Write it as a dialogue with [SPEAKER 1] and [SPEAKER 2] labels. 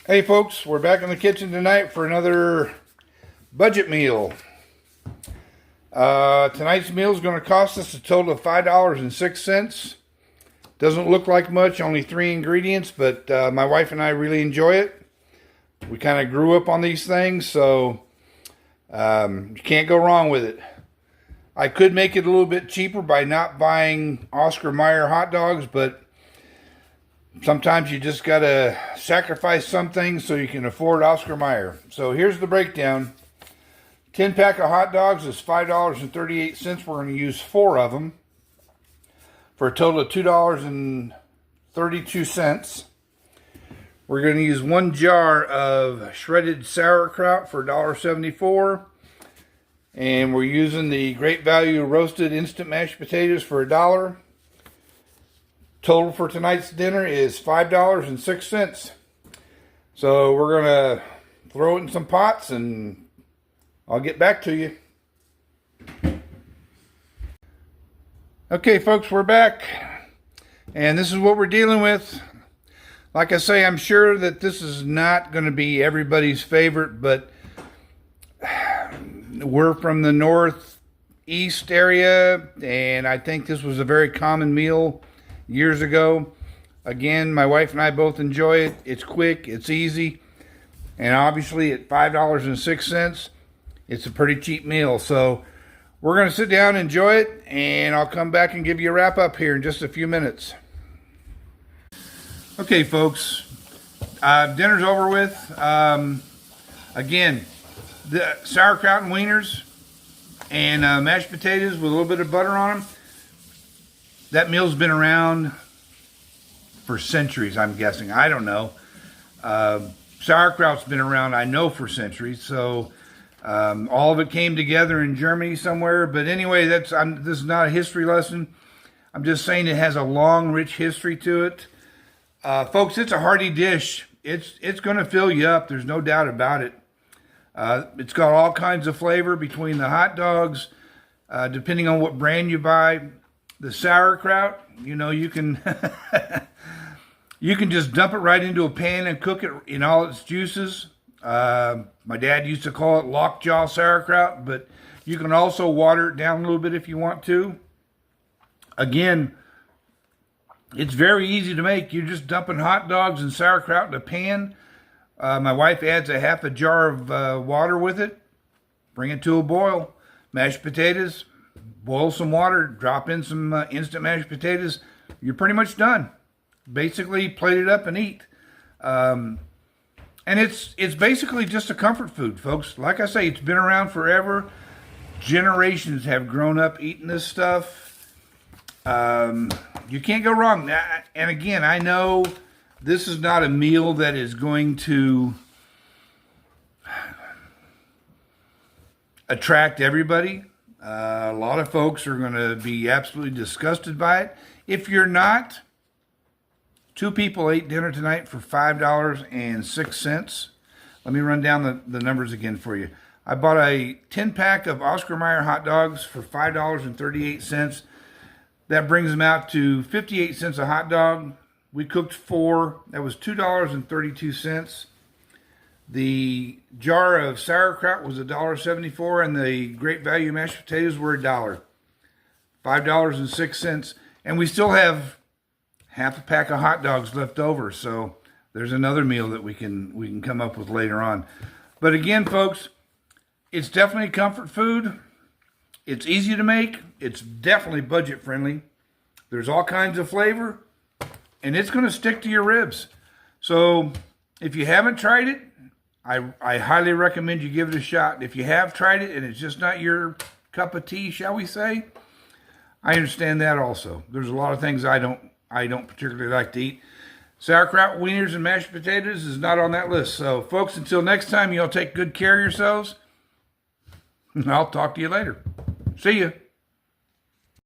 [SPEAKER 1] Hey folks, we're back in the kitchen tonight for another budget meal. Tonight's meal is going to cost us a total of $5.06. Doesn't look like much, only 3 ingredients, but my wife and I really enjoy it. We kind of grew up on these things, so you can't go wrong with it. I could make it a little bit cheaper by not buying Oscar Mayer hot dogs, but sometimes you just got to sacrifice some things so you can afford Oscar Mayer. So here's the breakdown. 10-pack of hot dogs is $5.38. We're going to use 4 of them for a total of $2.32. We're going to use 1 jar of shredded sauerkraut for $1.74. And we're using the Great Value roasted instant mashed potatoes for $1. Total for tonight's dinner is $5.06. So we're going to throw it in some pots and I'll get back to you. Okay, folks, we're back. And this is what we're dealing with. Like I say, I'm sure that this is not going to be everybody's favorite, but we're from the northeast area, and I think this was a very common meal years ago. Again, my wife and I both enjoy it. It's quick, it's easy, and obviously at $5.06, it's a pretty cheap meal. So we're going to sit down and enjoy it, and I'll come back and give you a wrap up here in just a few minutes. Okay, folks, dinner's over with. Again, the sauerkraut and wieners and mashed potatoes with a little bit of butter on them. That meal's been around for centuries, I'm guessing. I don't know. Sauerkraut's been around, I know, for centuries. So all of it came together in Germany somewhere. But anyway, this is not a history lesson. I'm just saying it has a long, rich history to it. Folks, it's a hearty dish. It's going to fill you up. There's no doubt about it. It's got all kinds of flavor between the hot dogs, depending on what brand you buy. The sauerkraut, you know, you can you can just dump it right into a pan and cook it in all its juices. My dad used to call it lockjaw sauerkraut, but you can also water it down a little bit if you want to. Again, it's very easy to make. You're just dumping hot dogs and sauerkraut in a pan. My wife adds a half a jar of water with it. Bring it to a boil. Mashed potatoes. Boil some water, drop in some instant mashed potatoes. You're pretty much done. Basically, plate it up and eat. And it's basically just a comfort food, folks. Like I say, it's been around forever. Generations have grown up eating this stuff. You can't go wrong. And again, I know this is not a meal that is going to attract everybody. A lot of folks are going to be absolutely disgusted by it. If you're not, 2 people ate dinner tonight for $5.06. Let me run down the numbers again for you. I bought a 10-pack of Oscar Mayer hot dogs for $5.38. That brings them out to 58 cents a hot dog. We cooked 4. That was $2.32. The jar of sauerkraut was $1.74, and the Great Value mashed potatoes were $1. $5.06, and we still have half a pack of hot dogs left over. So there's another meal that we can come up with later on. But again, folks, it's definitely comfort food. It's easy to make. It's definitely budget friendly. There's all kinds of flavor, and it's going to stick to your ribs. So if you haven't tried it, I highly recommend you give it a shot. If you have tried it and it's just not your cup of tea, shall we say, I understand that also. There's a lot of things I don't particularly like to eat. Sauerkraut, wieners, and mashed potatoes is not on that list. So, folks, until next time, you all take good care of yourselves. I'll talk to you later. See you.